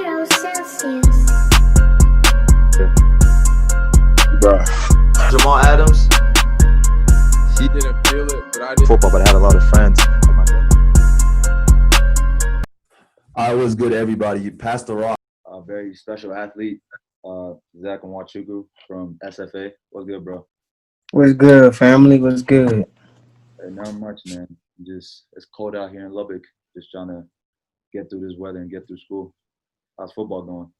Celsius. Bruh. Jamal Adams. He didn't feel it, but I did. Football, but I had a lot of friends. I was good, everybody. You passed the rock. A very special athlete, Zach Nwachukwu from SFA. What's good, bro? What's good, family? What's good? Hey, not much, man. Just it's cold out here in Lubbock. Just trying to get through this weather and get through school. How's football going?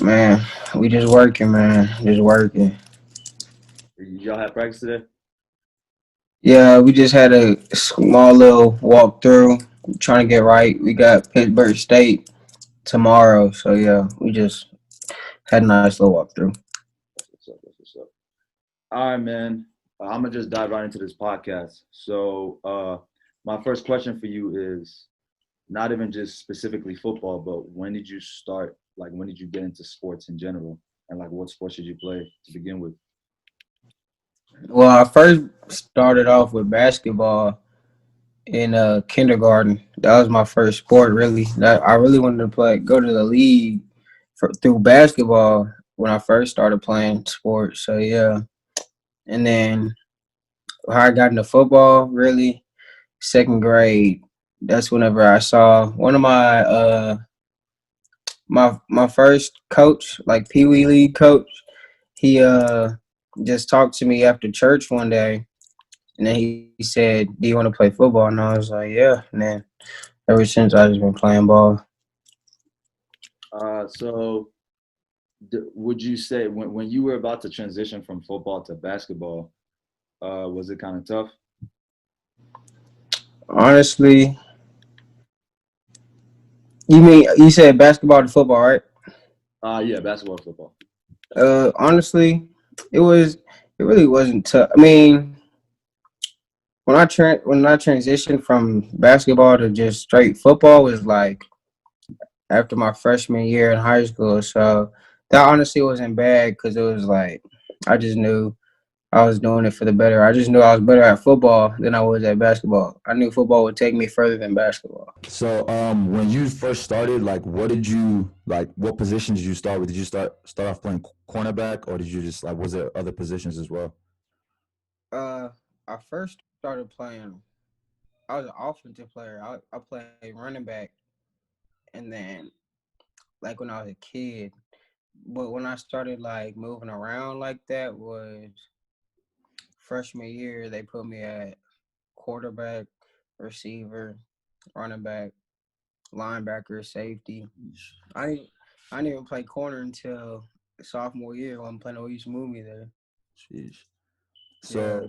Man, we just working, man. Just working. Y'all have practice today? Yeah, we just had a small little walkthrough, trying to get right. We got Pittsburgh State tomorrow, so yeah, we just had a nice little walkthrough. What's up? All right, man. I'm gonna just dive right into this podcast. So, my first question for you is not even just specifically football, but when did you start? Like, when did you get into sports in general, and like, what sports did you play to begin with? Well, I first started off with basketball in kindergarten. That was my first sport, really. That I really wanted to go to the league through basketball when I first started playing sports. So yeah, and then how I got into football, really, second grade. That's whenever I saw one of my first coach, like Pee Wee League coach. He just talked to me after church one day, and then he said, "Do you want to play football?" And I was like, "Yeah." And then ever since, I just been playing ball. So would you say when you were about to transition from football to basketball, was it kind of tough? Honestly, you said basketball to football, right? Yeah, basketball, football. Honestly, it really wasn't tough. I mean, when I transitioned from basketball to just straight football was like after my freshman year in high school. So that honestly wasn't bad because it was like I just knew I was doing it for the better. I just knew I was better at football than I was at basketball. I knew football would take me further than basketball. So, when you first started, like, what position did you start with? Did you start off playing cornerback, or did you just was there other positions as well? I first started playing. I was an offensive player. I played running back, and then like when I was a kid. But when I started like moving around like that was freshman year. They put me at quarterback, receiver, running back, linebacker, safety. I I didn't even play corner until sophomore year when Plano used to move me there. Jeez. Yeah. So,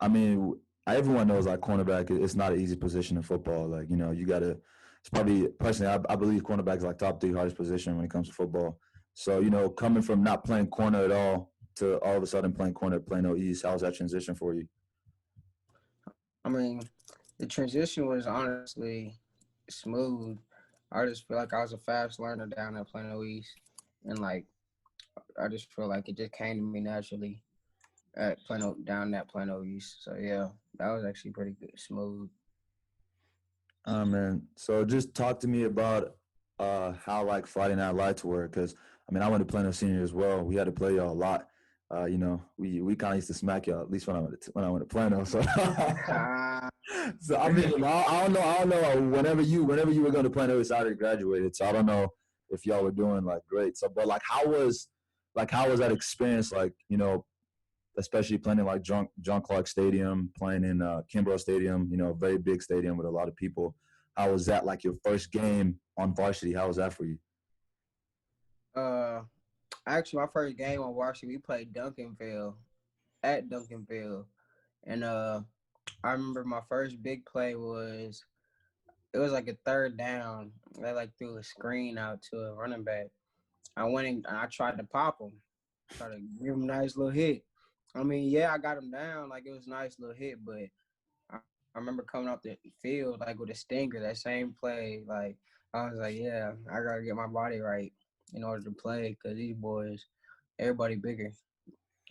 I mean, everyone knows like cornerback. It's not an easy position in football. Like, you got to. It's probably personally, I believe cornerback is like top 3 hardest position when it comes to football. So, coming from not playing corner at all to all of a sudden playing corner at Plano East, how was that transition for you? I mean, the transition was honestly smooth. I just feel like I was a fast learner down at Plano East, and like I just feel like it just came to me naturally at Plano East. So yeah, that was actually pretty good, smooth. Man. So just talk to me about how like Friday Night Lights were, because I mean I went to Plano Senior as well. We had to play y'all a lot. We kind of used to smack y'all at least when I went to Plano. So so I mean I don't know whenever you were going to Plano, it's already graduated. So I don't know if y'all were doing like great. So but how was that experience like, especially playing in like John Clark Stadium, playing in Kimbrough Stadium, a very big stadium with a lot of people. How was that like your first game on varsity? How was that for you? uh, Actually, my first game on varsity, we played Duncanville at Duncanville, and I remember my first big play was it was like a third down. They like threw a screen out to a running back. I went and I tried to pop him, tried to give him a nice little hit. I mean, yeah, I got him down. Like, it was a nice little hit, but I remember coming off the field, like, with a stinger, that same play. Like, I was like, yeah, I got to get my body right in order to play because these boys, everybody bigger.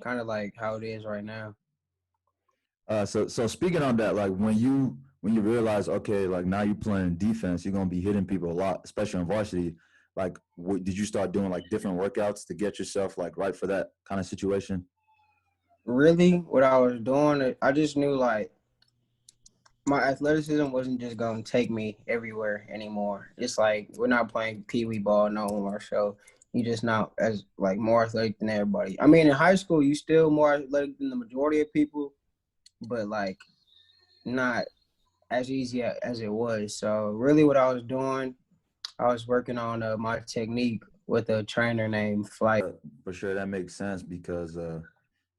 Kind of like how it is right now. So speaking on that, like when you realize, okay, like now you're playing defense, you're gonna be hitting people a lot, especially on varsity. Like, did you start doing like different workouts to get yourself like right for that kind of situation? Really, what I was doing, I just knew like my athleticism wasn't just gonna take me everywhere anymore. It's like we're not playing pee wee ball no more, so you just not as like more athletic than everybody. I mean, in high school, you still more athletic than the majority of people, but like not as easy as it was. So really, what I was doing, I was working on my technique with a trainer named Flight. For sure, that makes sense because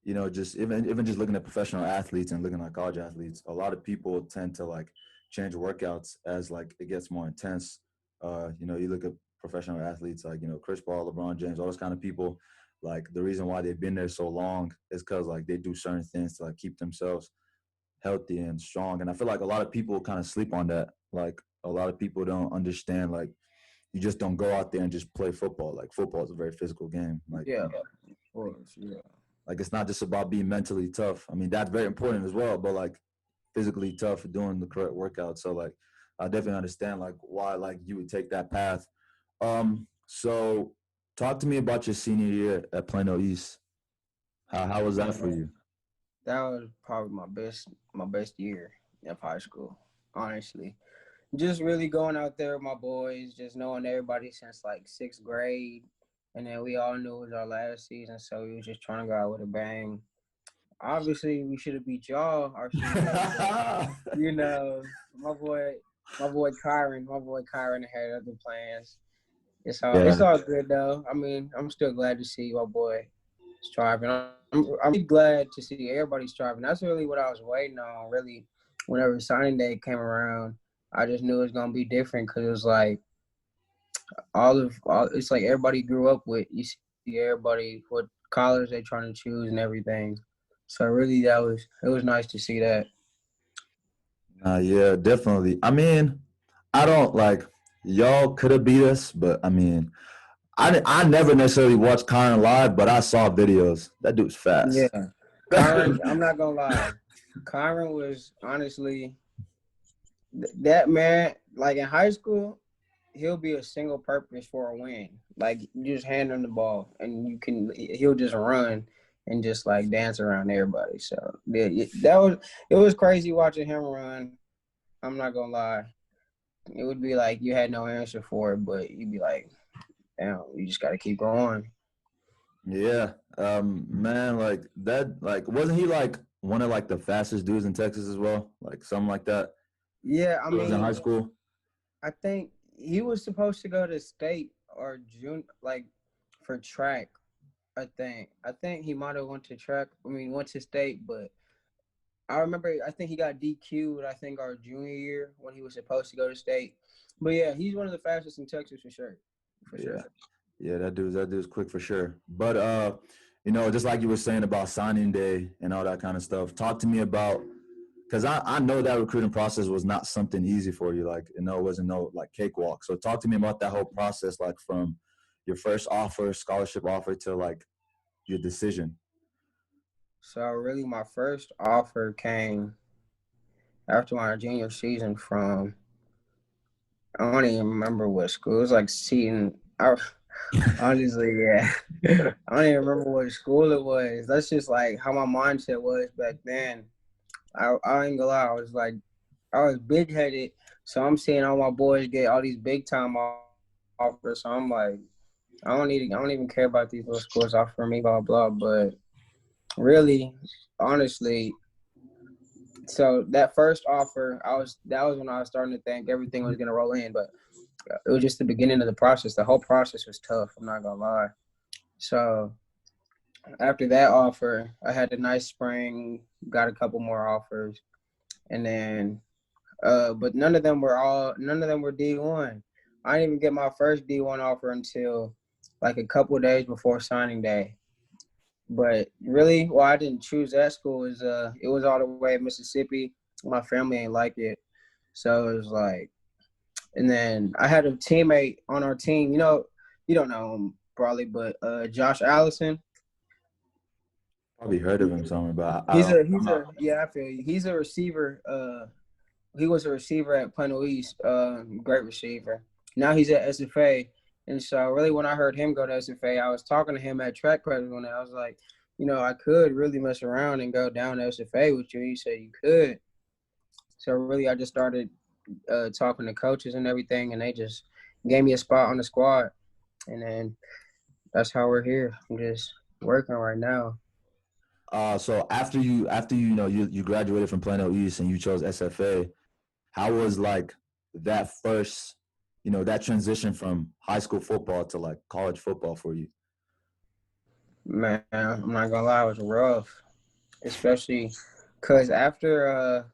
you know, just even just looking at professional athletes and looking at college athletes, a lot of people tend to like change workouts as like it gets more intense. You know, you look at professional athletes like, you know, Chris Paul, LeBron James, all those kind of people. Like the reason why they've been there so long is because like they do certain things to like keep themselves healthy and strong. And I feel like a lot of people kind of sleep on that. Like a lot of people don't understand like you just don't go out there and just play football. Like football is a very physical game. Like, Yeah, you know, of course, yeah. like it's not just about being mentally tough. I mean, that's very important as well, but like physically tough for doing the correct workout. So like I definitely understand like why like you would take that path. So talk to me about your senior year at Plano East. How was that for you? That was probably my best year of high school, honestly. Just really going out there with my boys, just knowing everybody since like sixth grade. And then we all knew it was our last season, so we was just trying to go out with a bang. Obviously, we should have beat y'all our senior, but you know, my boy, my boy Kyron had other plans. It's Yeah. all good though. I mean, I'm still glad to see my boy striving. I'm really glad to see everybody striving. That's really what I was waiting on. Really, whenever signing day came around, I just knew it was gonna be different because it was like it's like everybody grew up with. You see everybody what college they trying to choose and everything. So really, it was nice to see that. Yeah, definitely. I mean, I don't like y'all could have beat us, but I mean, I never necessarily watched Kyron live, but I saw videos. That dude's Yeah, fast. Kyron. I'm not gonna lie. Kyron was honestly that man. Like in high school, he'll be a single purpose for a win. Like you just hand him the ball and he'll just run and just like dance around everybody. So yeah, it was crazy watching him run. I'm not gonna lie. It would be like you had no answer for it, but you'd be like, damn, you just gotta keep going. Yeah. Man, like that, like wasn't he like one of like the fastest dudes in Texas as well? Like something like that. Yeah, I He was in high mean, school. I think he was supposed to go to state or June like for track. I think he might have went to track. I mean, went to state, but I remember. I think he got DQ'd. I think our junior year when he was supposed to go to state. But yeah, he's one of the fastest in Texas for sure. For sure. Yeah. Yeah, that dude's quick for sure. But you know, just like you were saying about signing day and all that kind of stuff, talk to me about because I know that recruiting process was not something easy for you. Like, you know, it wasn't no like cakewalk. So talk to me about that whole process, like from your first offer, scholarship offer to like your decision. So really, my first offer came after my junior season from I don't even remember what school. It was like Seton. Honestly, yeah. I don't even remember what school it was. That's just like how my mindset was back then. I ain't gonna lie. I was big headed. So I'm seeing all my boys get all these big time offers. So I'm like, I don't even care about these little schools offering me blah blah. But really, honestly, so that first offer, that was when I was starting to think everything was gonna roll in. But it was just the beginning of the process. The whole process was tough. I'm not gonna lie. So after that offer, I had a nice spring, got a couple more offers, and then, but none of them were D1. I didn't even get my first D1 offer until like a couple of days before signing day. But really, why I didn't choose that school is it was all the way in Mississippi. My family ain't like it, so it was like. And then I had a teammate on our team. You don't know him probably, but Josh Allison. Probably heard of him somewhere, but I don't. I'm not. Yeah, I feel you. He's a receiver. he was a receiver at Plano East, great receiver. Now he's at SFA. And so really when I heard him go to SFA, I was talking to him at track practice one day. I was like, I could really mess around and go down to SFA with you. He said you could. So really I just started talking to coaches and everything, and they just gave me a spot on the squad. And then that's how we're here. I'm just working right now. So after you graduated from Plano East and you chose SFA, how was like that first, that transition from high school football to like college football for you? Man, I'm not gonna lie, it was rough, especially because after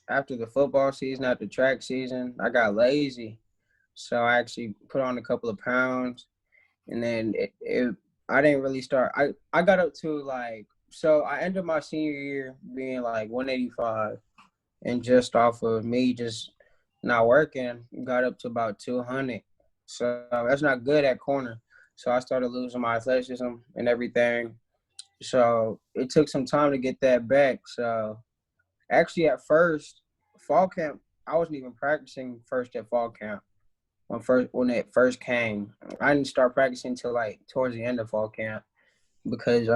the football season, after track season, I got lazy, so I actually put on a couple of pounds, and then I didn't really start. I got up to so I ended my senior year being like 185, and just off of me just not working, got up to about 200. So that's not good at corner. So I started losing my athleticism and everything. So it took some time to get that back. So actually at first, fall camp, I wasn't even practicing first at fall camp when it first came. I didn't start practicing until like towards the end of fall camp because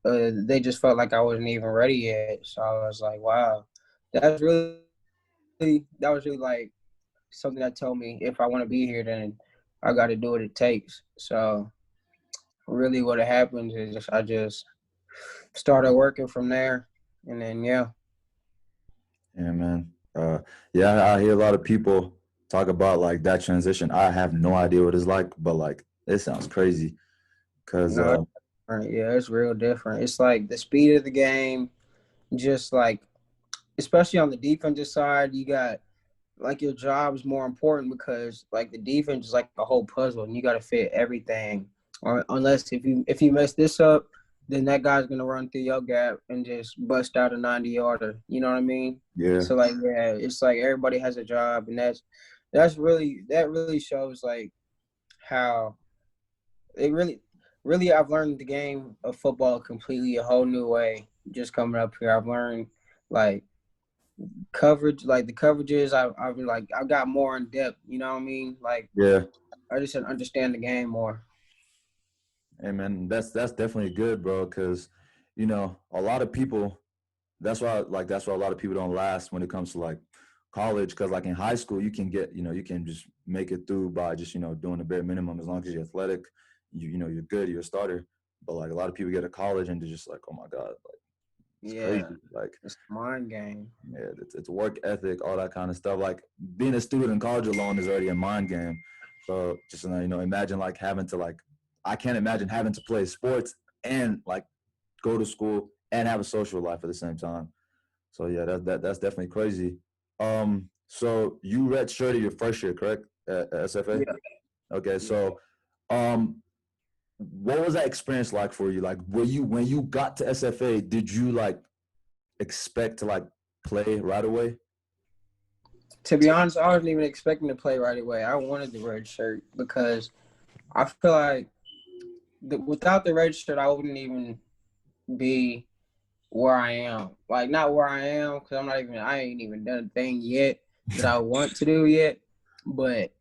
they just felt like I wasn't even ready yet. So I was like, wow, that was really like something that told me if I want to be here, then I got to do what it takes. So really what happened is I just started working from there, and then Yeah, man. Yeah, I hear a lot of people talk about like that transition. I have no idea what it's like, but like it sounds crazy. Cause no, it's different. Yeah, it's real different. It's like the speed of the game, just like especially on the defensive side, you got like your job is more important because like the defense is like a whole puzzle and you got to fit everything. Or unless if you mess this up, then that guy's gonna run through your gap and just bust out a 90-yarder. You know what I mean? yeah, So like it's like everybody has a job, and that really shows like how it really I've learned the game of football completely a whole new way. Just coming up here, I've learned like coverage, like the coverages. I've got more in depth. You know what I mean? Like yeah. I just understand the game more. Hey man, that's definitely good, bro. Cause a lot of people. That's why a lot of people don't last when it comes to like college. Cause like in high school, you can get you can just make it through by just doing the bare minimum as long as you're athletic. You're good. You're a starter. But like a lot of people get to college and they're just like, oh my god, like it's Yeah, crazy. Like it's a mind game. yeah, it's work ethic, all that kind of stuff. Like being a student in college alone is already a mind game. So just imagine like having to like, I can't imagine having to play sports and like go to school and have a social life at the same time. So yeah, that's definitely crazy. So you redshirted your first year, correct? At SFA. Yeah. Okay, so what was that experience like for you? Like, when you got to SFA, did you like expect to like play right away? To be honest, I wasn't even expecting to play right away. I wanted the red shirt because I feel like without the red shirt, I wouldn't even be where I am. Like not where I am because I ain't even done a thing yet that I want to do yet. But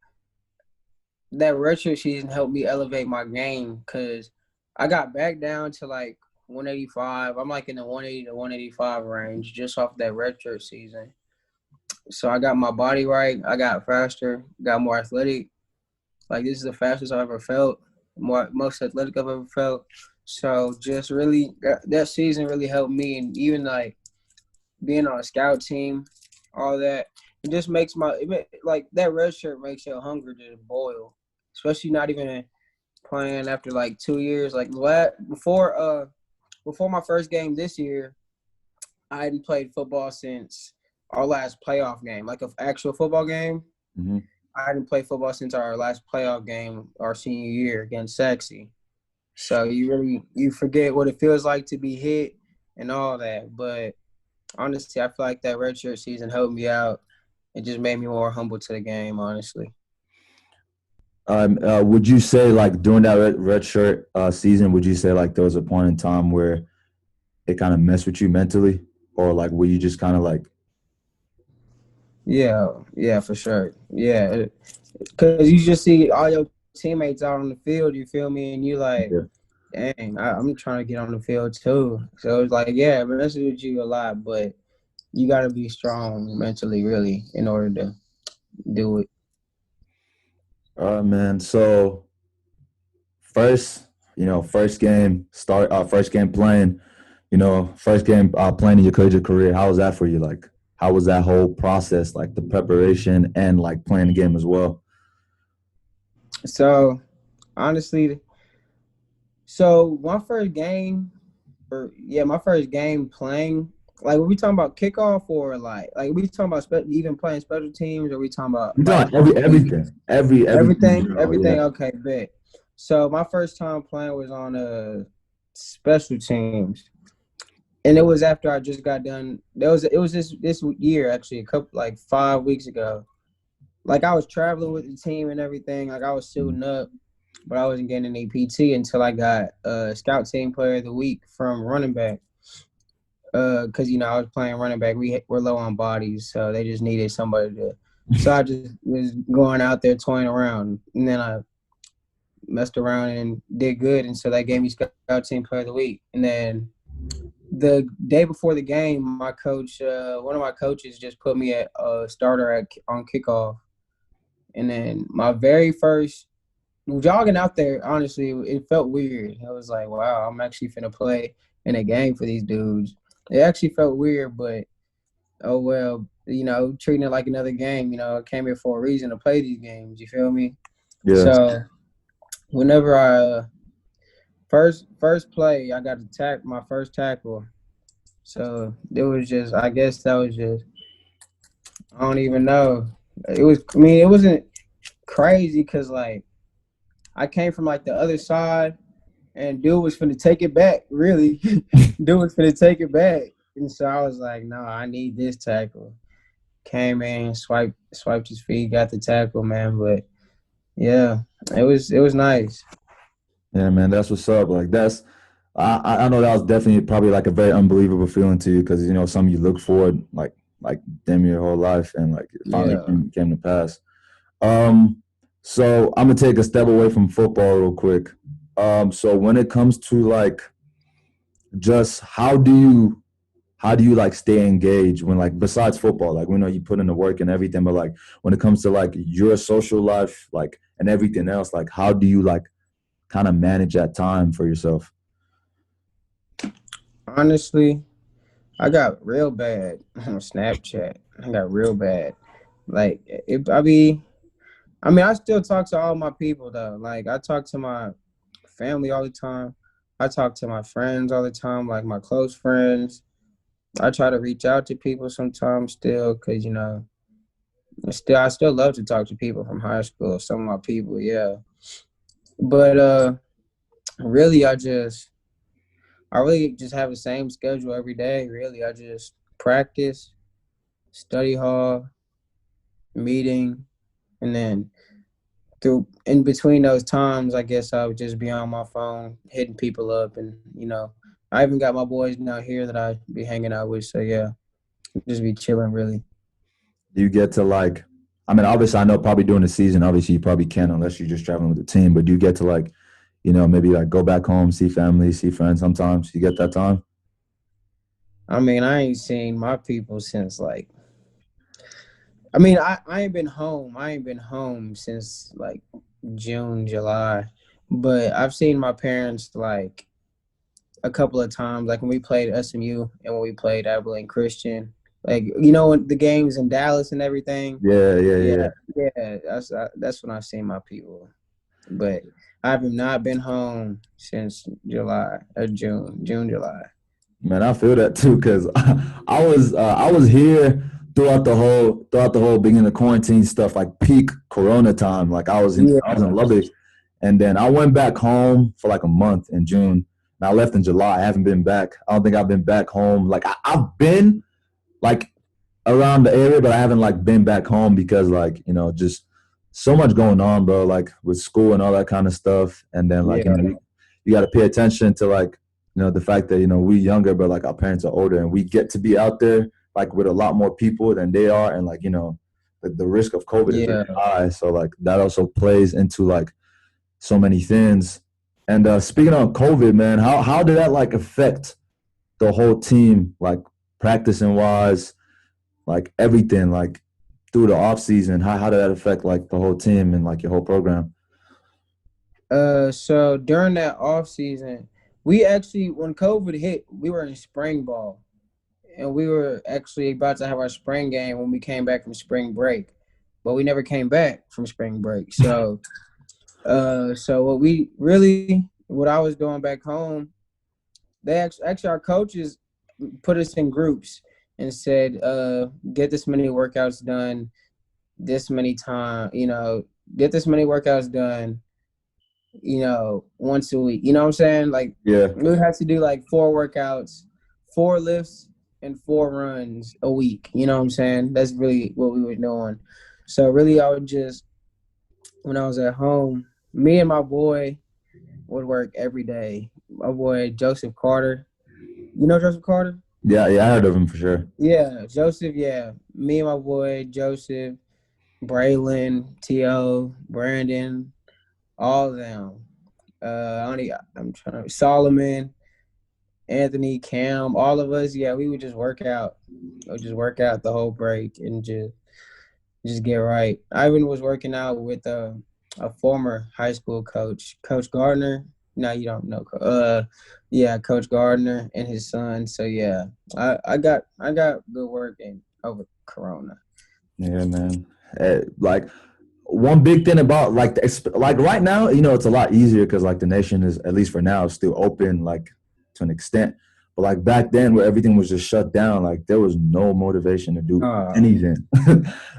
that redshirt season helped me elevate my game because I got back down to like 185. I'm like in the 180 to 185 range just off that redshirt season. So I got my body right. I got faster, got more athletic. Like this is the fastest I've ever felt, most athletic I've ever felt. So just really that season really helped me, and even like being on a scout team, all that. It just makes like that red shirt makes your hunger just boil, especially not even playing after like 2 years. Like before my first game this year, I hadn't played football since our last playoff game, like an actual football game. Mm-hmm. I hadn't played football since our last playoff game our senior year against Saxe. So you forget what it feels like to be hit and all that. But honestly, I feel like that redshirt season helped me out. It just made me more humble to the game, honestly. Would you say like during that red shirt season, would you say like there was a point in time where it kind of messed with you mentally, or like were you just kind of like Yeah, for sure. Yeah, because you just see all your teammates out on the field. You feel me? And you like, Yeah. dang, I'm trying to get on the field too. So it's like, yeah, it messes with you a lot, but you got to be strong mentally, really, in order to do it. All right, man. So first, first game playing, first game playing in your collegiate career. How was that for you? Like, how was that whole process, like the preparation and like playing the game as well? So honestly, so my first game, my first game playing. Like, are we talking about kickoff or like we talking about even playing special teams, or we talking about You like doing everything, everything in everything? general. Yeah. Everything. Okay, bet. So my first time playing was on special teams, and it was after I just got done. It was this year actually, a couple like 5 weeks ago. Like I was traveling with the team and everything. Like I was suiting up, but I wasn't getting any PT until I got scout team player of the week from running back. Because I was playing running back. We're low on bodies, so they just needed somebody to. So I just was going out there toying around, and then I messed around and did good, and so that gave me scout team player of the week. And then the day before the game, my coach, one of my coaches, just put me at a starter on kickoff. And then my very first jogging out there, honestly, it felt weird. I was like, wow, I'm actually finna play in a game for these dudes. It actually felt weird, but oh well, treating it like another game. I came here for a reason to play these games. You feel me? Yeah. So whenever I first play, I got my first tackle. So it was just, I guess that was just, I don't even know. It wasn't crazy because like I came from like the other side, and dude was finna take it back. Really, dude was finna take it back, and so I was like, "No, I need this tackle." Came in, swiped his feet, got the tackle, man. But yeah, it was nice. Yeah, man, that's what's up. Like I know that was definitely probably like a very unbelievable feeling to you because something you look forward like damn your whole life and like it finally Yeah. came to pass. So I'm gonna take a step away from football real quick. So when it comes to like just how do you like stay engaged when like besides football, like we know you put in the work and everything, but like when it comes to like your social life, like and everything else, like how do you like kind of manage that time for yourself? Honestly, I got real bad on Snapchat. I got real bad. Like, I still talk to all my people though. Like, I talk to my family all the time. I talk to my friends all the time, like my close friends. I try to reach out to people sometimes still, cause I still love to talk to people from high school. Some of my people, yeah. But really, I really just have the same schedule every day. Really, I just practice, study hall, meeting, and then through in between those times, I guess I would just be on my phone hitting people up, and I even got my boys now here that I be hanging out with. So yeah, just be chilling really. Do you get to like, I mean, obviously, I know probably during the season, obviously, you probably can't unless you're just traveling with the team, but do you get to like, maybe like go back home, see family, see friends sometimes? You get that time? I ain't seen my people since like I ain't been home. I ain't been home since like June, July. But I've seen my parents like a couple of times, like when we played SMU and when we played Abilene Christian. Like when the games in Dallas and everything. Yeah, yeah, Yeah, yeah. yeah. That's when I've seen my people. But I have not been home since July or June, July. Man, I feel that too because I was here throughout the whole beginning of quarantine stuff, like peak Corona time. Like I was in Yeah. Lubbock, and then I went back home for like a month in June. And I left in July. I haven't been back. I don't think I've been back home. Like I've been like around the area, but I haven't like been back home because like just so much going on, bro. Like with school and all that kind of stuff, and then like Yeah. you got to pay attention to like the fact that we younger, but like our parents are older, and we get to be out there like with a lot more people than they are, and like, you know, the risk of COVID is Yeah. very high. So like that also plays into like so many things. And speaking of COVID, man, how did that like affect the whole team, like practicing wise, like everything, like through the off season? How did that affect like the whole team and like your whole program? So during that off season, we actually when COVID hit, we were in spring ball, and we were actually about to have our spring game when we came back from spring break, but we never came back from spring break. So, so what I was doing back home, they actually our coaches put us in groups and said, get this many workouts done, this many time, get this many workouts done, once a week. You know what I'm saying? Like Yeah. we would have to do like 4 workouts, 4 lifts, and 4 runs a week. You know what I'm saying? That's really what we were doing. So really I would just, when I was at home, me and my boy would work every day. My boy Joseph Carter. You know Joseph Carter? Yeah, I heard of him for sure. Yeah, Joseph, yeah. Me and my boy Joseph, Braylon, T.O., Brandon, all of them. I'm trying to Solomon, Anthony, Cam, all of us. Yeah, we would just work out. I would just work out the whole break and just get right. Ivan was working out with a former high school coach, Coach Gardner. No, you don't know. Yeah, Coach Gardner and his son. So yeah, I got good work in over Corona. Yeah, man. Like one big thing about like like right now, you know, it's a lot easier because like the nation is, at least for now, still open like to an extent. But like back then, where everything was just shut down, like there was no motivation to do anything.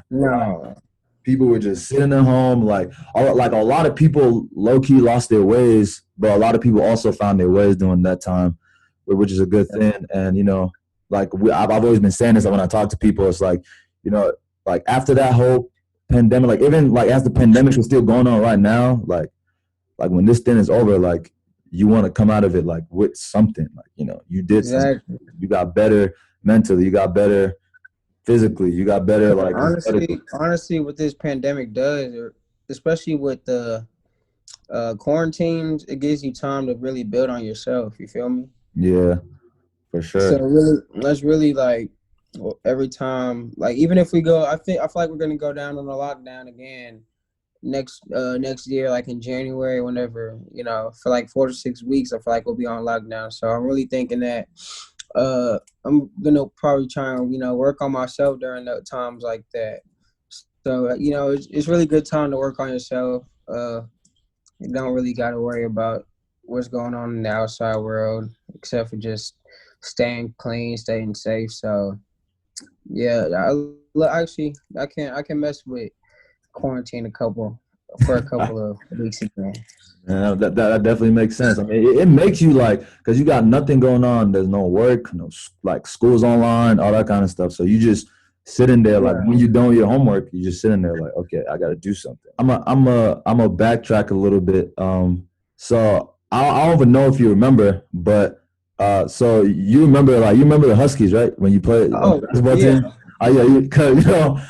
No. People were just sitting at home. Like a lot of people low key lost their ways, but a lot of people also found their ways during that time, which is a good thing. And you know, like I've always been saying this when I talk to people. It's like, you know, like after that whole pandemic, like even like as the pandemic is still going on right now, like when this thing is over, like you want to come out of it like with something. Like, you know, you did something. Exactly. You got better mentally. You got better physically. You got better like Honestly, what this pandemic does, or especially with the quarantines, it gives you time to really build on yourself. You feel me? Yeah, for So sure. really, that's really like every time. Like even if we go, I feel like we're gonna go down on a lockdown again next year, like in January, whenever, for like 4 to 6 weeks. I feel like we'll be on lockdown. So I'm really thinking that I'm gonna probably try and work on myself during the times like that. So it's really good time to work on yourself. You don't really got to worry about what's going on in the outside world, except for just staying clean, staying safe. So yeah, I can mess with quarantine for a couple of weeks again. Yeah, that definitely makes sense. I mean, it makes you like, because you got nothing going on. There's no work, no like school's online, all that kind of stuff. So you just sitting there like when you're doing your homework, you just sitting there like, okay, I got to do something. I'm a backtrack a little bit. So I don't even know if you remember, but so you remember the Huskies, right? When you played on the basketball team. Oh yeah, cause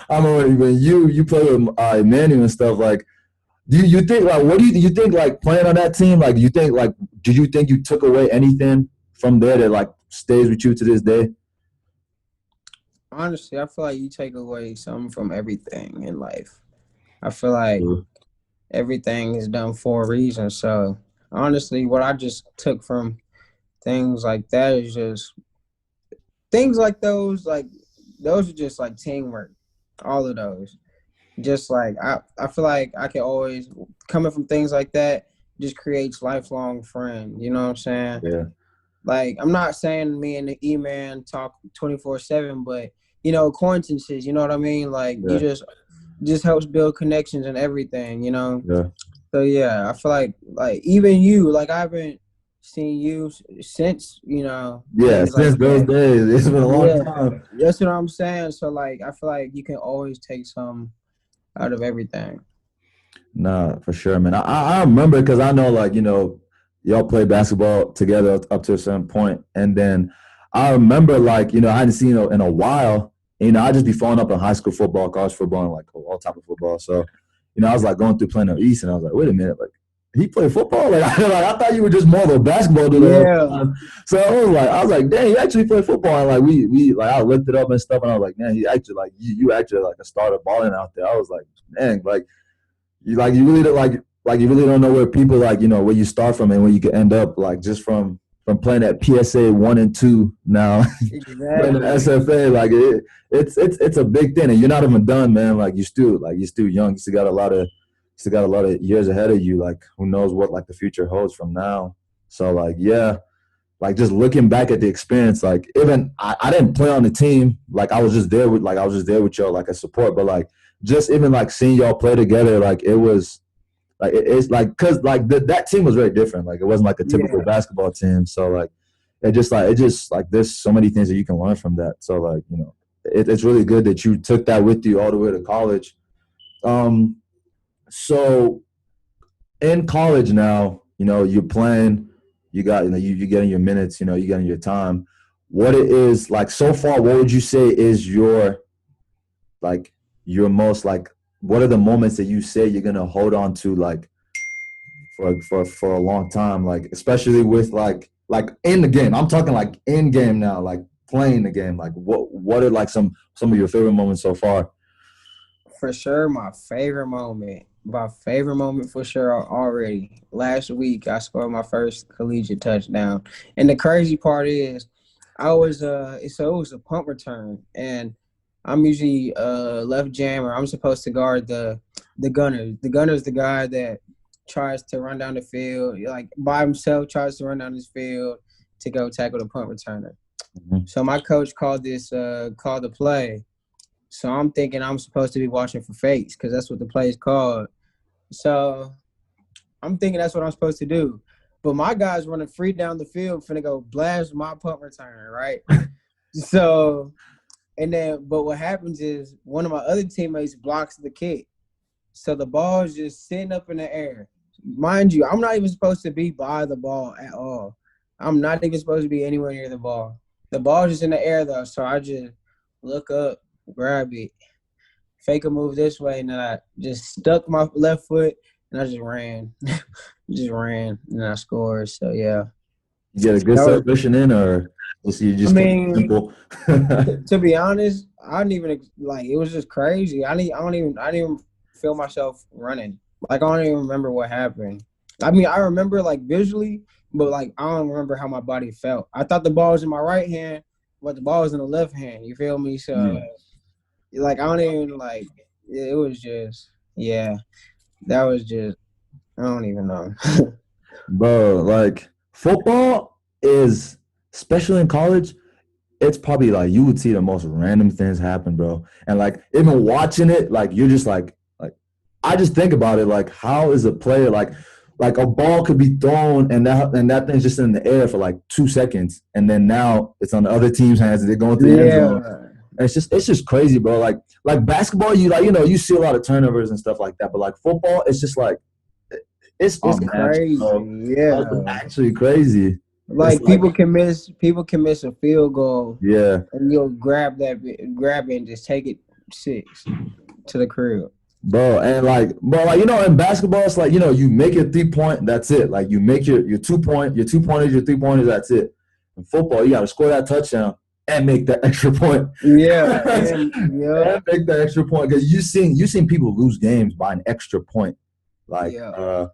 I remember when you played with Emmanuel and stuff like. Do you think like what do you think like playing on that team? Like, do you think like did you think you took away anything from there that like stays with you to this day? Honestly, I feel like you take away something from everything in life. I feel like everything is done for a reason. So honestly, what I just took from things like that is just things like those are just like teamwork. All of those. Just like I feel like I can always coming from things like that just creates lifelong friends. You know what I'm saying? Yeah. Like I'm not saying me and the E-man talk 24/7, but acquaintances. You know what I mean? Like you just helps build connections and everything. Yeah. So yeah, I feel like even you, like I haven't seen you since Yeah, things like since those that. days, it's been a long time. That's what I'm saying. So like I feel like you can always take some out of everything. Nah, for sure, man. I remember because I know like y'all play basketball together up to a certain point, and then I remember, like, I hadn't seen him in a while. I'd just be following up on high school football, college football, and, like, all type of football. So, I was, like, going through Plano East, and I was like, wait a minute, like, he played football? Like, I thought you were just more of a basketball dude all the Yeah. time. So I was like, dang, he actually played football. And, like, we like, I looked it up and stuff, and I was like, man, he actually, like, you actually, like, a starter balling out there. I was like, dang, like, you really don't, like, you really don't know where people, like, where you start from and where you can end up, like, just from playing at PSA 1 and 2 now, playing at Exactly. SFA, like, it's a big thing, and you're not even done, man. Like, you're still young. You still got a lot of years ahead of you. Like, who knows what, like, the future holds from now. So, like, yeah, like, just looking back at the experience, like, even I didn't play on the team. Like, I was just there with y'all, like, a support. But, like, just even, like, seeing y'all play together, like, it was like, it's like, because, like, that team was very different. Like, it wasn't like a typical Yeah. basketball team. So, like, it just like, there's so many things that you can learn from that. So, like, it's really good that you took that with you all the way to college. So in college now, you're playing, you got, you're getting your minutes, you're getting your time. What it is, like, so far, what would you say is like, your most, like, what are the moments that you say you're going to hold on to, like, for a long time, like, especially with, like, in the game? I'm talking, like, in game now, like, playing the game. Like, what are, like, some of your favorite moments so far? For sure, my favorite moment. My favorite moment for sure already. Last week, I scored my first collegiate touchdown. And the crazy part is, it was a punt return. And I'm usually left jammer. I'm supposed to guard the gunner. The gunner is the guy that tries to run down the field, like by himself, tries to run down this field to go tackle the punt returner. Mhm. So my coach called the play. So I'm thinking I'm supposed to be watching for fakes because that's what the play is called. So I'm thinking that's what I'm supposed to do. But my guy's running free down the field, finna go blast my punt returner, right? So, but what happens is one of my other teammates blocks the kick. So the ball is just sitting up in the air. Mind you, I'm not even supposed to be by the ball at all. I'm not even supposed to be anywhere near the ball. The ball's just in the air, though, so I just look up, grab it, fake a move this way, and then I just stuck my left foot, and I just ran. And I scored. So, yeah. You get a good celebration in, or you I just kept it mean, simple? to be honest, I didn't even like. It was just crazy. I didn't even feel myself running. Like I don't even remember what happened. I mean, I remember like visually, but like I don't remember how my body felt. I thought the ball was in my right hand, but the ball was in the left hand. You feel me? So, like I don't even like. It was just That was just I don't even know. Bro, like, football is, especially in college, it's probably, like, you would see the most random things happen, bro. And, like, even watching it, like, you're just like, I just think about it, like, how is a player, like a ball could be thrown and that thing's just in the air for like 2 seconds, and then now it's on the other team's hands and they're going to the end zone. Yeah, And it's just crazy, bro. Like basketball, you, like, you see a lot of turnovers and stuff like that, but, like, football, it's just like, it's unnatural, crazy. bro. It's Yeah. actually crazy. It's Like like, people can miss a field goal yeah, and you'll grab it and just take it 6 to the crib. bro. And, like, in basketball, it's like, you make your 3-point, that's it. Like, you make your 2-point, your 2-pointers, your 3-pointers, that's it. In football, you got to score that touchdown and make that extra point. Yeah, And make that extra point, because you seen people lose games by an extra point. Like, yeah.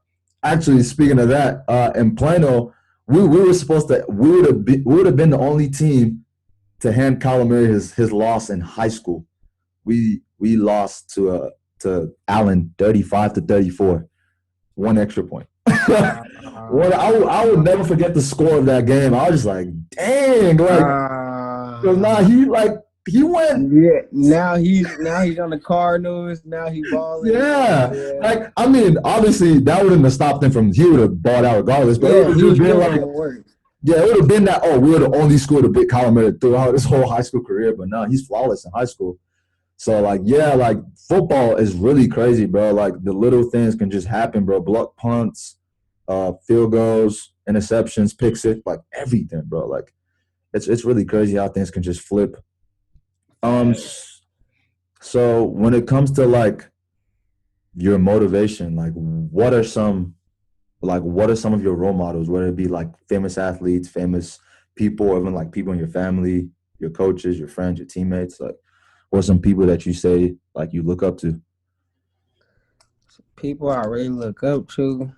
actually, speaking of that, in Plano, we were supposed to we would have been the only team to hand Calamari his loss in high school. We lost to Allen 35-34, one extra point. I would never forget the score of that game. I was just like, dang, like, because he went. Yeah, now he's on the Cardinals. Now he balling. Yeah. Yeah, Like, I mean, obviously that wouldn't have stopped him from, he would have bought out regardless, but it would have he just was been doing like, good work. yeah, it would have been that, oh, we were the only school to beat Calamari throughout his whole high school career, but no, he's flawless in high school. So, like, yeah, like, football is really crazy, bro. Like, the little things can just happen, bro. Block punts, field goals, interceptions, pick six, like, everything, bro. Like, it's really crazy how things can just flip. So when it comes to like your motivation, what are some of your role models, whether it be like famous athletes, famous people, or even like people in your family, your coaches, your friends, your teammates, like what are some people that you say like you look up to? People I really look up to.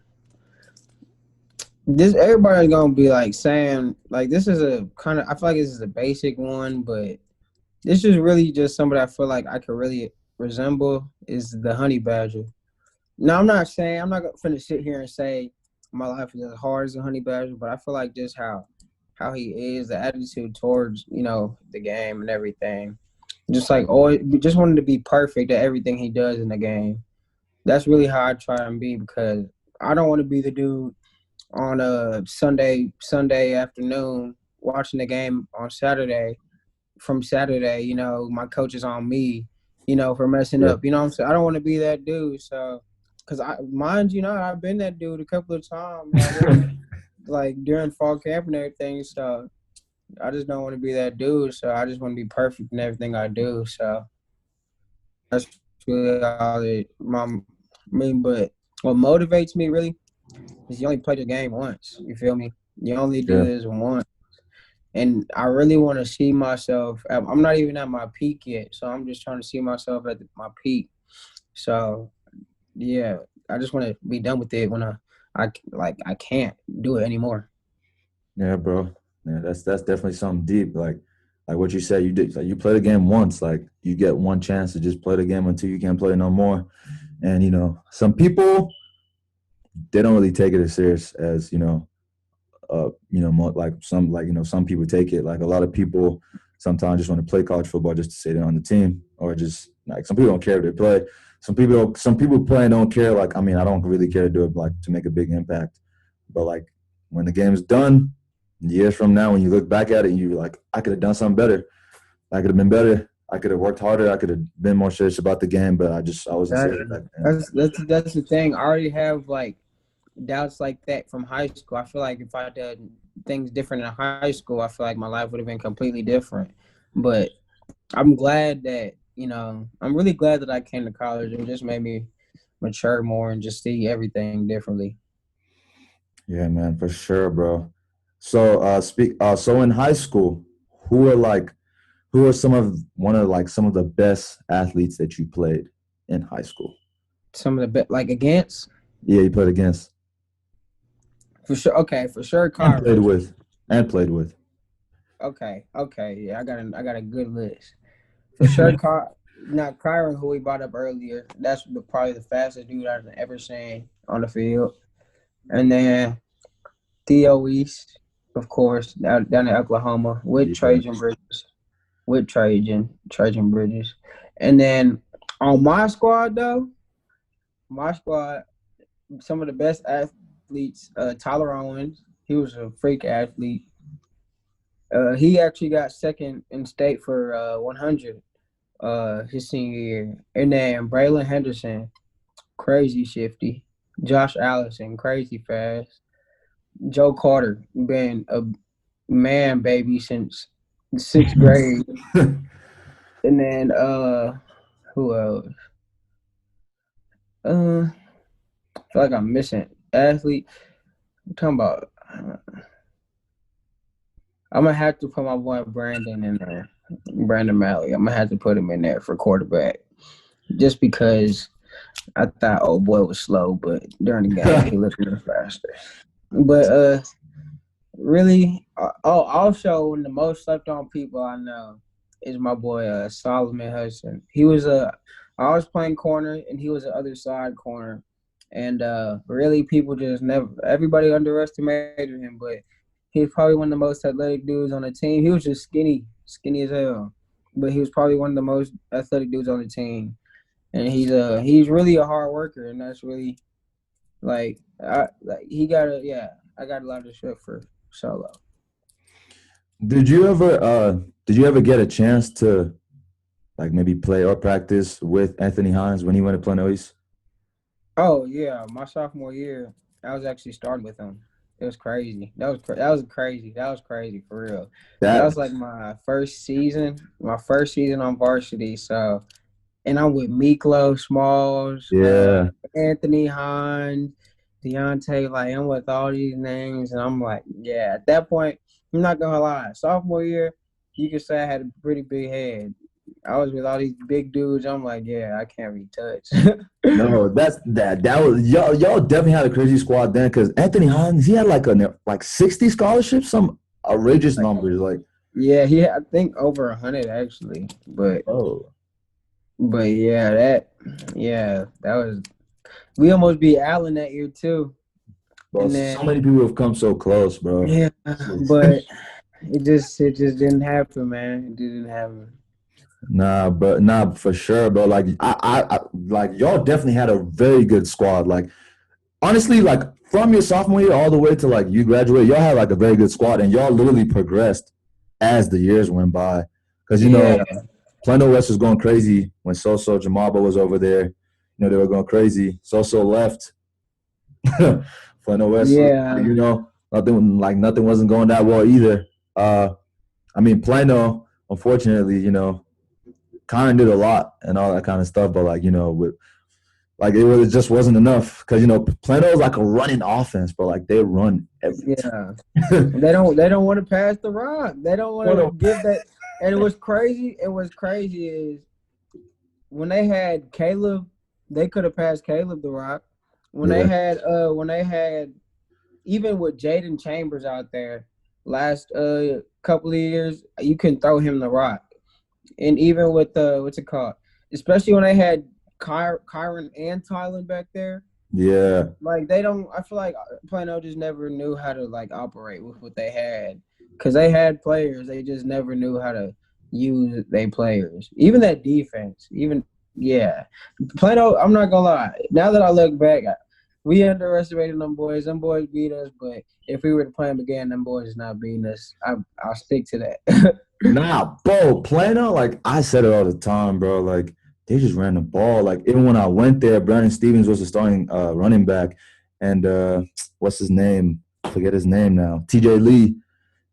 This everybody's gonna be like saying like this is a kind of I feel like this is a basic one, but this is really just somebody I feel like I could really resemble is the honey badger. Now I'm not saying I'm not gonna sit here and say my life is as hard as a honey badger, but I feel like just how he is, the attitude towards the game and everything, just like always, just wanted to be perfect at everything he does in the game. That's really how I try and be because I don't want to be the dude on a Sunday afternoon watching the game on Saturday. From Saturday, my coach is on me, for messing Yeah. up. You know what I'm saying? I don't want to be that dude. So, because I've been that dude a couple of times already, like during fall camp and everything. So, I just don't want to be that dude. So, I just want to be perfect in everything I do. So, that's really all but what motivates me really is you only play the game once. You feel me? You only do Yeah. this once. And I really want to see myself. I'm not even at my peak yet, so I'm just trying to see myself at my peak. So, yeah, I just want to be done with it when I can't do it anymore. Yeah, bro. Yeah, that's definitely something deep. Like what you said, you did like you play the game once, like you get one chance to just play the game until you can't play no more. And some people they don't really take it as serious as some people take it. Like a lot of people sometimes just want to play college football just to say they're on the team, or just like some people don't care if they play. Some people play and don't care. Like I don't really care to do it like to make a big impact. But like when the game's done, years from now, when you look back at it, and you're like, I could have done something better. I could have been better. I could have worked harder. I could have been more serious about the game, but I wasn't serious back then. That's the thing. I already have like doubts like that from high school. I feel like if I did things different in high school, I feel like my life would have been completely different. But I'm glad that, I'm really glad that I came to college. It just made me mature more and just see everything differently. Yeah, man, for sure, bro. So in high school, who are like who are some of the best athletes that you played in high school? Some of the like against Yeah, you played against for sure. Okay, for sure, and played Kyron. with and played with. Okay, yeah, I got a good list for sure. Not Kyron, who we brought up earlier. That's probably the fastest dude I've ever seen on the field. And then Theo East, of course, down in Oklahoma with Yeah. Trajan Bridges, and then on my squad, some of the best athletes. Tyler Owens, he was a freak athlete. He actually got second in state for 100 his senior year, and then Braylon Henderson, crazy shifty. Josh Allison, crazy fast. Joe Carter, been a man baby since sixth grade. And then who else? I feel like I'm missing athlete. I'm talking about I'm gonna have to put my boy Brandon in there. Brandon Malley. I'm gonna have to put him in there for quarterback. Just because I thought old boy was slow, but during the game he looked a little faster. But really, also one of the most slept on people I know is my boy Solomon Hudson. He was I was playing corner and he was the other side corner, and really people just never everybody underestimated him, but he's probably one of the most athletic dudes on the team. He was just skinny as hell, but he was probably one of the most athletic dudes on the team, and he's really a hard worker, and that's really he got I got a lot of respect for Solo. Did you ever get a chance to like maybe play or practice with Anthony Hines when he went to Plano East? Oh yeah, my sophomore year, I was actually starting with him. It was crazy. That was crazy. That was crazy for real. That That was like my first season. My first season on varsity. So, and I'm with Miklo Smalls, yeah. Anthony Hines, Deontay. Like I'm with all these names, and I'm like, yeah. At that point, I'm not gonna lie. Sophomore year, you could say I had a pretty big head. I was with all these big dudes. I'm like, yeah, I can't be touched. No, that was y'all definitely had a crazy squad then because Anthony Hines, he had like 60 scholarships, some outrageous numbers. Like, Yeah, he had, I think over 100 actually. oh, But yeah, that was we almost beat Allen that year too. bro, And so then many people have come so close, bro. yeah, It's- but it just didn't happen, man. It didn't happen. Nah, for sure, bro. Like I like y'all definitely had a very good squad. Like honestly, like from your sophomore year all the way to like you graduate, y'all had like a very good squad, and y'all literally progressed as the years went by. Because Yeah, Plano West was going crazy when Soso Jamaba was over there. They were going crazy. Soso left. Plano West, yeah, nothing wasn't going that well either. I mean, Plano, unfortunately, kind of did a lot and all that kind of stuff, but it just wasn't enough because Plano is like a running offense, but like they run every yeah. time. They don't want to pass the rock. They don't want to What give that. And it was crazy. It was crazy is when they had Caleb, they could have passed Caleb the rock. Yeah, When they had even with Jaden Chambers out there last couple of years, you can throw him the rock. And even with the what's it called? Especially when they had Kyron and Tylen back there. yeah. Like they don't. I feel like Plano just never knew how to like operate with what they had because they had players. They just never knew how to use their players. Even that defense. Even yeah, Plano. I'm not gonna lie. Now that I look back, we underestimated them boys. Them boys beat us. But if we were to play them again, them boys is not beating us. I'll stick to that. Nah, bro, Plano, like I said it all the time, bro. Like they just ran the ball. Like even when I went there, Brandon Stevens was the starting running back, and what's his name? I forget his name now. TJ Lee.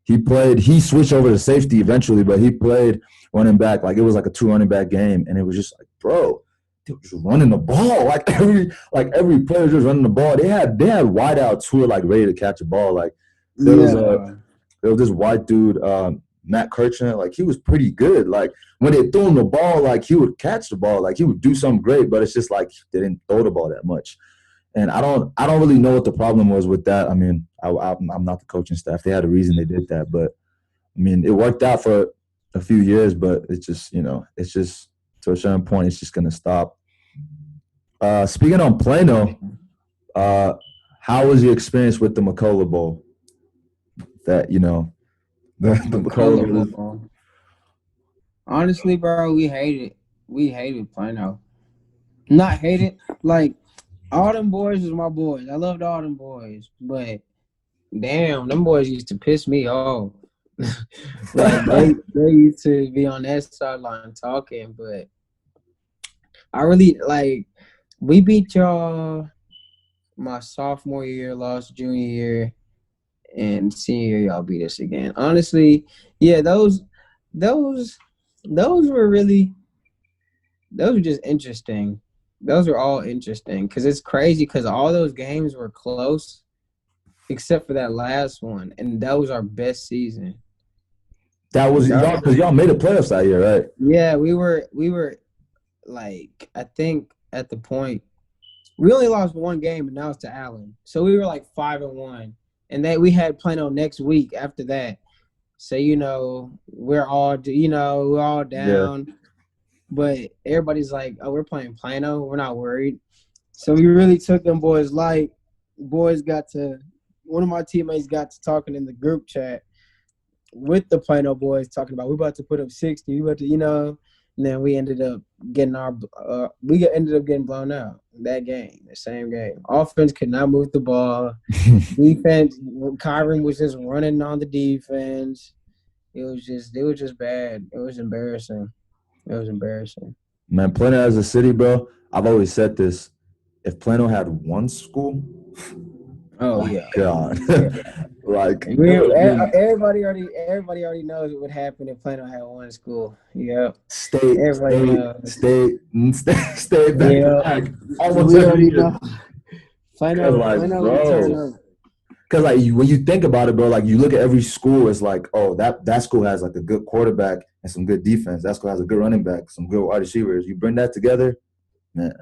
He switched over to safety eventually, but he played running back. Like it was like a two running back game, and it was just like, bro, they were just running the ball. Like every player was just running the ball. They had wideouts who were like ready to catch a ball. Like there was a Yeah. there was this white dude, Matt Kirchner. Like he was pretty good. Like when they threw him the ball, like he would catch the ball. Like he would do something great, but it's just like they didn't throw the ball that much. And I don't really know what the problem was with that. I mean, I'm not the coaching staff. They had a reason they did that, but I mean, it worked out for a few years, but it's just to a certain point, it's just gonna stop. Speaking on Plano, how was your experience with the McCullough Bowl? That the McCullough Bowl is Colorful. Honestly, bro, we hated. We hated Plano. Not hated. Like all them boys was my boys. I loved all them boys, but damn, them boys used to piss me off. Like they used to be on that sideline talking, but I really like we beat y'all my sophomore year, lost junior year, and senior year y'all beat us again. Honestly, yeah, those those were really those were just interesting. Those were all interesting because it's crazy because all those games were close except for that last one, and that was our best season. that was That y'all was, because y'all made the playoffs that year, right? yeah, we were like I think at the point we only lost one game, and now it's to Allen, so we were like 5-1, and then we had Plano next week after that. So we're all Yeah. down, but everybody's like, oh, we're playing Plano, we're not worried. So we really took them boys light. One of my teammates got to talking in the group chat with the Plano boys talking about we about to put up 60, we about to, and then we ended up ended up getting blown out that game, the same game. Offense could not move the ball. Defense, Kyron was just running on the defense. It was just bad. It was embarrassing. It was embarrassing. Man, Plano as a city, bro. I've always said this. If Plano had one school, Oh My yeah. God. Like, Everybody already knows what would happen if Plano had one school. Yep. Everybody knows. stay back to Yeah. back almost We every already year. know. Cause like, Plano would turn bro, up. because like when you think about it, bro, like you look at every school, it's like, oh, that school has like a good quarterback and some good defense. That school has a good running back, some good wide receivers. You bring that together, man,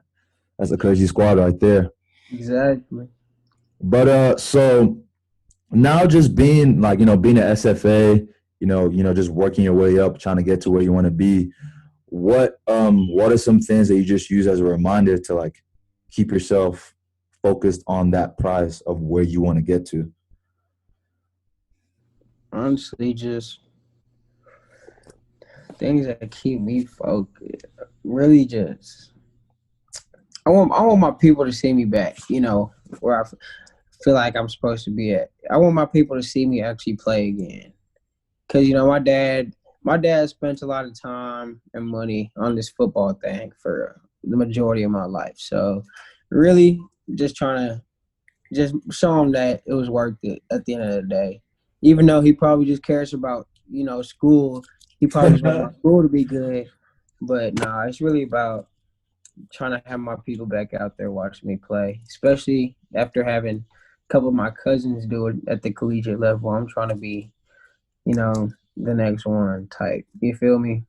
that's a crazy squad right there. Exactly. But so now just being like, being an SFA, just working your way up, trying to get to where you want to be. What are some things that you just use as a reminder to like keep yourself focused on that prize of where you want to get to? Honestly, just things that keep me focused. Really, just I want my people to see me back. Where I feel like I'm supposed to be at. I want my people to see me actually play again. Cause my dad spent a lot of time and money on this football thing for the majority of my life. So, really, just trying to just show him that it was worth it at the end of the day. Even though he probably just cares about school, he probably just wants my school to be good. But nah, it's really about trying to have my people back out there watching me play, especially after having a couple of my cousins do it at the collegiate level. I'm trying to be, the next one type. You feel me?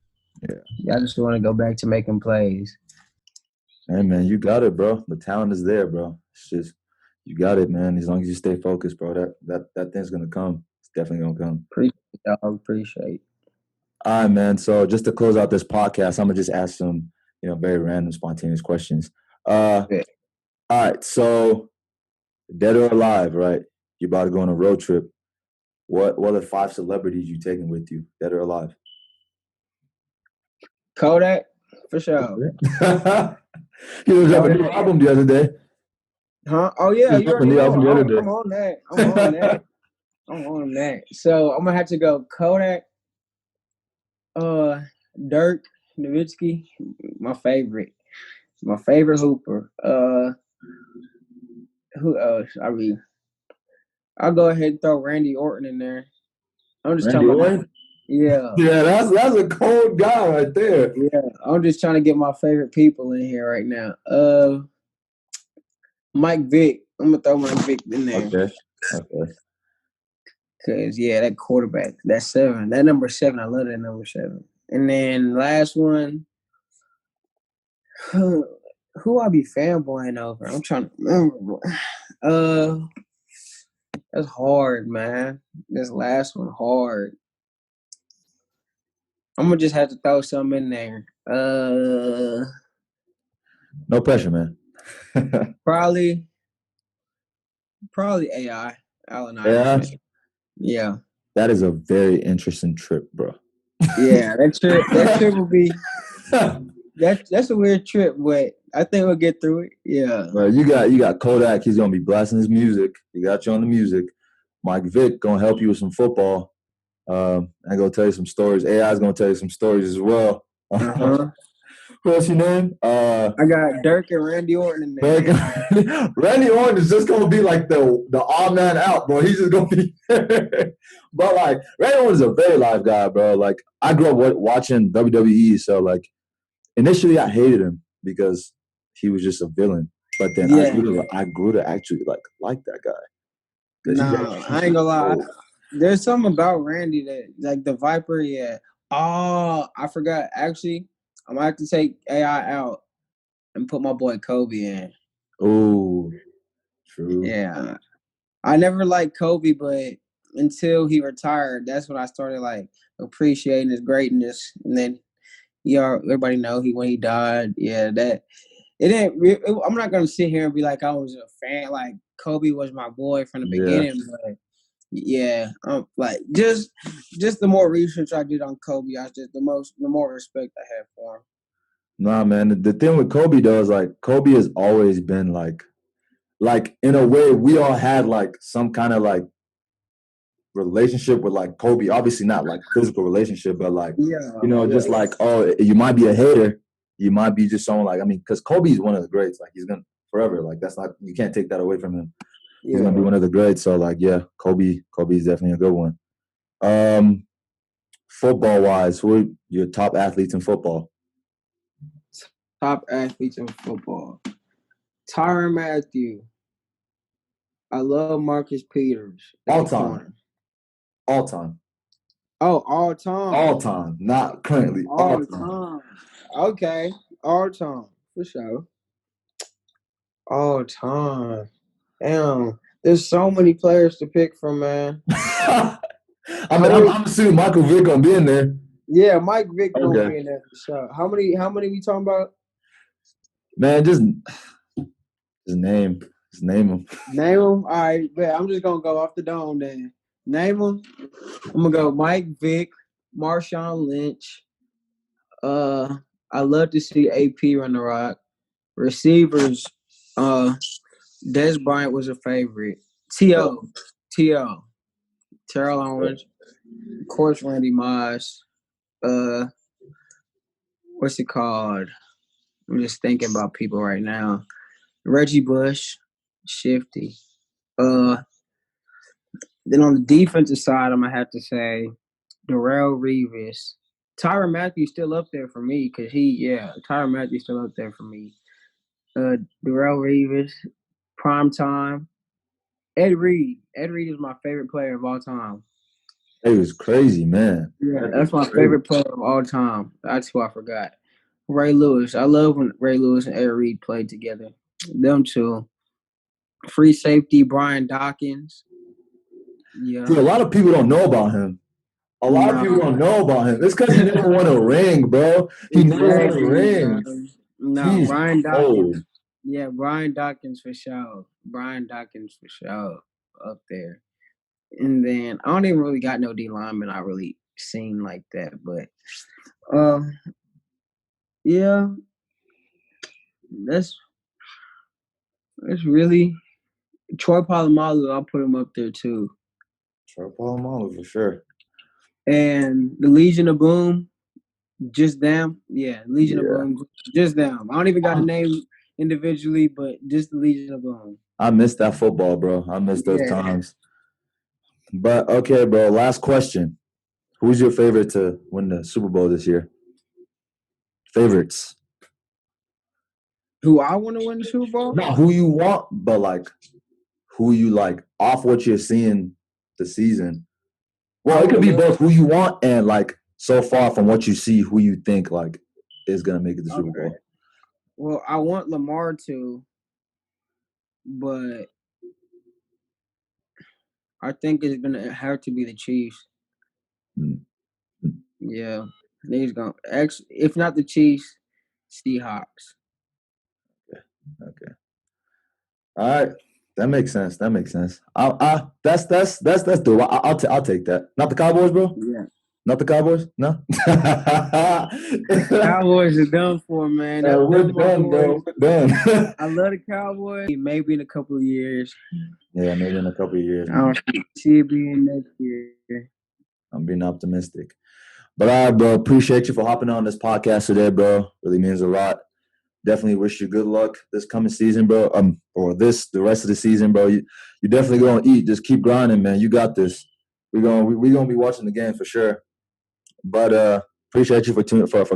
Yeah. I just want to go back to making plays. Hey man, you got it, bro. The talent is there, bro. It's just you got it, man. As long as you stay focused, bro, that thing's gonna come. It's definitely gonna come. Appreciate y'all. Appreciate. All right, man. So just to close out this podcast, I'm gonna just ask some, very random, spontaneous questions. Yeah. All right. So dead or alive, right? You're about to go on a road trip. What are 5 celebrities you taking with you, dead or alive? Kodak, for sure. He was dropping a new album the other day. Huh? Oh yeah, He was you dropping a already new know. album the other day. I'm on that. I'm on that. I'm on that. So I'm gonna have to go Kodak, Dirk Nowitzki, my favorite hooper. Who else? I'll go ahead and throw Randy Orton in there. I'm just Randy talking about Orton? yeah. Yeah, that's a cold guy right there. Yeah. I'm just trying to get my favorite people in here right now. Mike Vick. I'm gonna throw Mike Vick in there. Okay. Cause that quarterback, that number 7, I love that number 7. And then last one, who I be fanboying over? I'm trying to remember. That's hard, man. This last one hard. I'm gonna just have to throw some in there. No pressure, man. Probably AI, Allen Yeah, Iverson. Yeah. that is a very interesting trip, bro. Yeah, that trip will be that's a weird trip, but I think we'll get through it. Yeah. Well, you got Kodak. He's gonna be blasting his music. He got you on the music. Mike Vick gonna help you with some football. I'm gonna tell you some stories. AI is gonna tell you some stories as well. Uh-huh. Who else you name? I got Dirk and Randy Orton in there. Randy Orton is just gonna be like the odd man out, bro. He's just gonna be. But like Randy Orton is a very live guy, bro. Like I grew up watching WWE, so like initially I hated him because he was just a villain. But then I grew to actually like that guy. No, I ain't gonna lie. There's something about Randy that like the Viper, yeah. Oh, I forgot. Actually, I might have to take AI out and put my boy Kobe in. Oh, true. Yeah. I never liked Kobe, but until he retired, that's when I started like appreciating his greatness. And then everybody know when he died. Yeah, that it didn't. I'm not gonna sit here and be like I was a fan. Like Kobe was my boy from the beginning, but yeah, like just the more research I did on Kobe, the more respect I have for him. Nah, man. The thing with Kobe though is like Kobe has always been like in a way we all had like some kind of like relationship with like Kobe. Obviously not like physical relationship, but like just like you might be a hater, you might be just someone like because Kobe is one of the greats. Like he's gonna forever. Like that's not you can't take that away from him. He's gonna be one of the greats. So like, yeah, Kobe's definitely a good one. Football wise, who are your top athletes in football? Top athletes in football. Tyrann Mathieu. I love Marcus Peters. All time. All time. Oh, all time. All time. Not currently. All time. Okay. All time. For sure. All time. Damn. There's so many players to pick from, man. I'm assuming Michael Vick gonna be in there. Yeah, Mike Vick gonna be in there for sure. How many we talking about? Man, just name them. Name them? All right, but I'm just gonna go off the dome then. Name them. I'm gonna go Mike Vick, Marshawn Lynch. I love to see AP run the rock. Receivers, Des Bryant was a favorite. Terrell Owens, of course, Randy Moss. What's it called? I'm just thinking about people right now. Reggie Bush, Shifty. Then on the defensive side, I'm gonna have to say Darrelle Revis. Tyrann Mathieu's still up there for me because Tyrann Mathieu's still up there for me. Darrelle Revis, prime time. Ed Reed. Ed Reed is my favorite player of all time. He was crazy, man. Yeah, that's my favorite player of all time. That's who I forgot. Ray Lewis. I love when Ray Lewis and Ed Reed played together. Them two. Free safety, Brian Dawkins. Yeah. Dude, a lot of people don't know about him. A lot of people don't know about him. It's because he never won a ring, bro. He never won a ring. No, Brian Dawkins. Yeah, Brian Dawkins for sure. Up there. And then I don't even really got no D lineman I really seen like that, but yeah, that's really Troy Polamalu. I'll put him up there too. Troy Polamalu for sure. And the Legion of Boom, just them. Yeah, Legion of Boom, just them. I don't even got a name individually, but just the Legion of Boom. I miss that football, bro. I miss those times. But okay, bro. Last question: who's your favorite to win the Super Bowl this year? Favorites. Who I want to win the Super Bowl? Not who you want, but like who you like off what you're seeing the season. Well, it could be both who you want and like so far from what you see, who you think like is gonna make it the Super Bowl. Well, I want Lamar to, but I think it's gonna have to be the Chiefs. Mm-hmm. Yeah, he's gonna if not the Chiefs, Seahawks. Okay. All right. That makes sense. That's doable. I'll take that. Not the Cowboys, bro? Yeah. Not the Cowboys? No? Cowboys are done for, man. We're done, bro. We're done. I love the Cowboys. Maybe in a couple of years. Yeah, maybe in a couple of years. I don't see it being next year. I'm being optimistic. But all right, bro. Appreciate you for hopping on this podcast today, bro. Really means a lot. Definitely wish you good luck this coming season, bro. The rest of the season, bro. You definitely gonna eat. Just keep grinding, man. You got this. We're gonna be watching the game for sure. But appreciate you for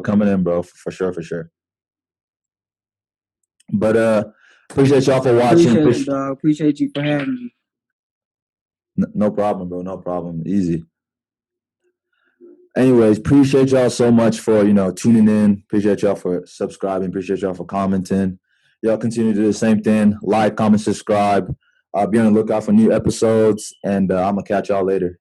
coming in, bro. For sure. But appreciate y'all for watching. Appreciate you for having me. No problem, bro. No problem. Easy. Anyways, appreciate y'all so much for, tuning in. Appreciate y'all for subscribing. Appreciate y'all for commenting. Y'all continue to do the same thing. Like, comment, subscribe. Be on the lookout for new episodes. And I'm going to catch y'all later.